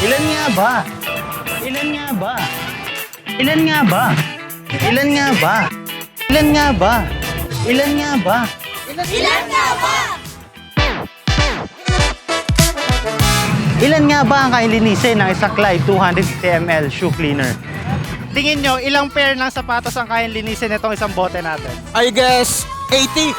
Ilan nga ba? Ilan nga ba? Ilan nga ba? Ilan nga ba? Ilan nga ba? Ilan nga ba? Ilan nga ba? Ilan nga ba ang kayang linisin ng isang Clyde 250 ml shoe cleaner? Tingin nyo, ilang pair ng sapatos ang kayang linisin itong isang bote natin? I guess 80.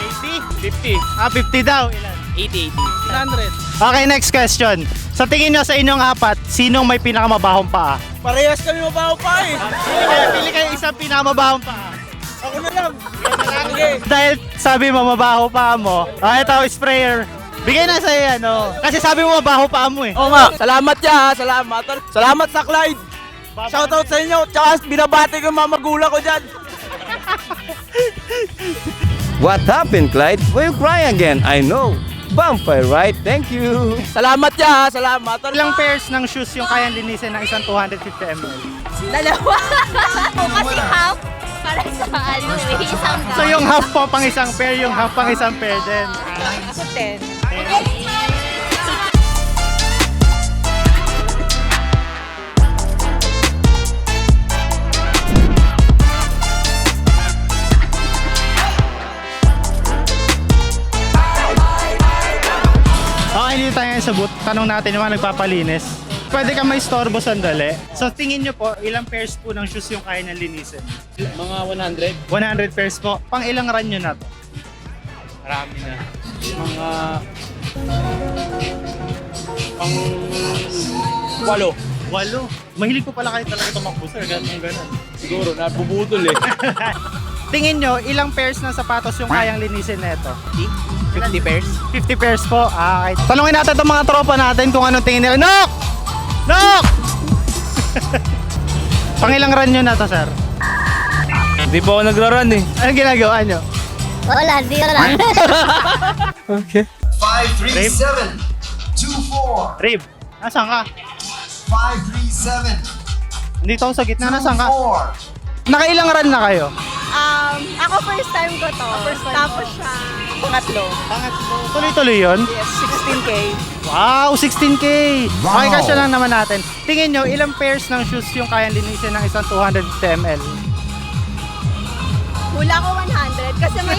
80? 50 daw. Ilan? 80. 100. Okay, next question. Sa tingin nyo sa inyong apat, sinong may pinakamabahong paa? Parehas kami mabaho pa eh. Pili kayo isang pinakamabahong paa. Ako na lang. Sige. Dahil sabi mo mabaho paa mo, ito sprayer. Bigay na sa'yo ano. Kasi sabi mo mabaho paa mo eh. Oo nga. Salamat ya. Salamat. Salamat sa Clyde. Shoutout sa inyo. Tsaka binabati ko yung mga magulang ko dyan. What happened, Clyde? Will you cry again? I know. Vampire, right? Thank you. Salamat ya. Salamat. Ilang pairs ng shoes yung kayang linisin ng isang 250 ml? Dalawa. Kasi half para sa isang So yung half po pang isang pair, yung half pang isang pair din. Ako 10. Okay, dito tayo sa booth. Tanong natin yung mga nagpapalinis. Pwede ka may istorbo sandali. So tingin nyo po, ilang pairs po ng shoes yung kaya ng linisin? Mga 100. 100 pairs po. Pang ilang run nyo na to? Marami na. Mga... Pang... 8. 8. Mahilig po pala kayo talaga tumakbo, sir. Ganun. Siguro, nabubutol eh. Tingin nyo, ilang pairs ng sapatos yung kayang linisin neto? 50 pairs. 50 pairs po. Okay. Tanungin natin itong mga tropa natin kung anong tingin nila. Nok! Nok! Pangilang run nyo na to, sir? Hindi pa ako nagra-run eh. Anong ginagawa nyo? Wala, di ko lang. Okay. 537 24 Rib, nasaan ka? 537 Dito ako sa gitna. Nasaan ka? 24 Nakailang run na kayo? Ako first time ko to. Tapos siya, pangatlo. Pangatlo. Tuloy-tuloy yun? Yes, 16K. Wow, 16K! Wow. Okay, kasya lang naman natin. Tingin nyo, ilang pairs ng shoes yung kayang linisin ng isang 250 ml? Hula ko 100 kasi may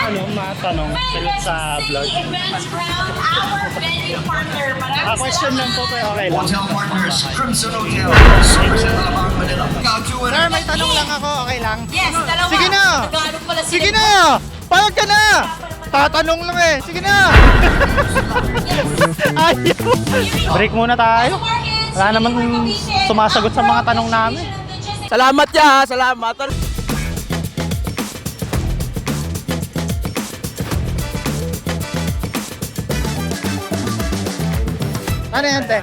Ano, matanong sa vlog? Question lang po, pero okay lang. Hotel Partners Crimson Hotel Somerset Alabang Manila Sir, may tanong lang ako, okay lang? Yes, dalawa. Sige na! Nagkaroon pala sila. Sige na! Payag ka na! Tatanong lang eh. Sige na! Ayaw! Break muna tayo. Wala naman sumasagot sa mga tanong namin. Salamat ya. Salamat. Ano yan, te?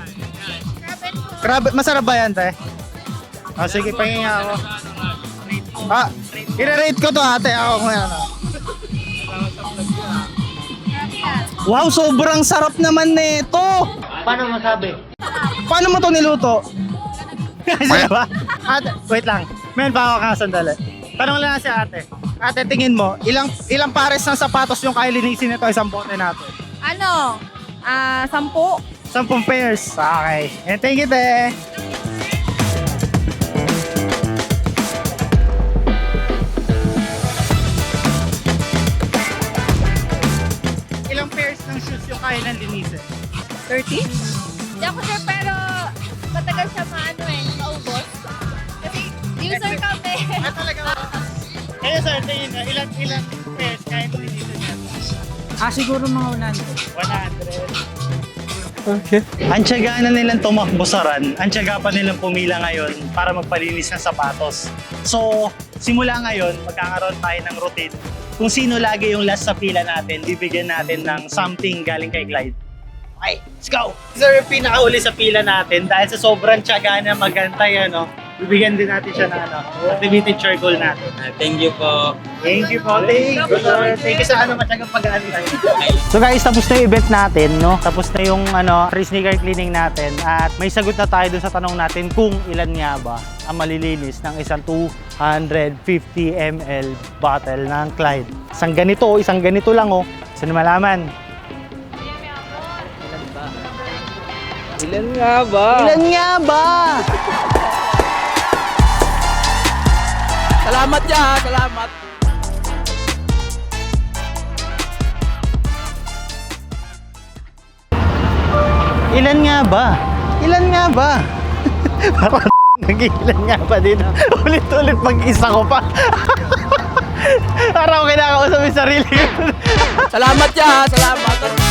Crab, masarap ba yan, te? Oh, sige, pahinga ako. I-rate ko to, ate. Ako kung yan. Wow, sobrang sarap naman nito. Paano masabi? Paano mo to niluto? Sige ba? Ate, wait lang. Men, baka ka sandali. Tanong lang si ate. Ate, tingin mo, ilang pares ng sapatos yung kaya linisin nito isang bote natin? Ano? 10. 10 pairs. Okay. And thank you, te. Ilang pairs ng shoes yung kaya ng linisin? 30? Hindi ako sure, pero matagal siya maubos. Kasi user kami. Talaga ba? Kaya sir, tingin na, ilang pairs kaya ng linisin yan? Siguro mga 100. Okay. Ang tiyaga na nilang tumakbo sa run, ang tiyaga pa nilang pumila ngayon para magpalinis ng sapatos. So, simula ngayon, magkakaroon tayo ng routine. Kung sino lagi yung last sa pila natin, bibigyan natin ng something galing kay Clyde. Okay, let's go! Sir, yung pinakauli sa pila natin, dahil sa sobrang tiyaga na magantay, bibigyan din natin siya ng activated charcoal natin. Thank you po. Thank you po. Thank you, sir. Thank you sa matyagang pag-aantay. So guys, tapos na yung event natin, no? Tapos na yung free sneaker cleaning natin at may sagot na tayo dun sa tanong natin kung ilan nga ba ang malilinis ng isang 250 ml bottle ng Clyde. Isang ganito lang, oh. Saan malaman? Ilan nga ba? Ilan nga ba? Salamat ya, salamat. Ilan nga ba? Ilan nga ba? Parang nag-ilan nga ba dito? Ulit-ulit mag-isa ko pa. Parang ako kinakausap yung sarili ko. Salamat ya, salamat.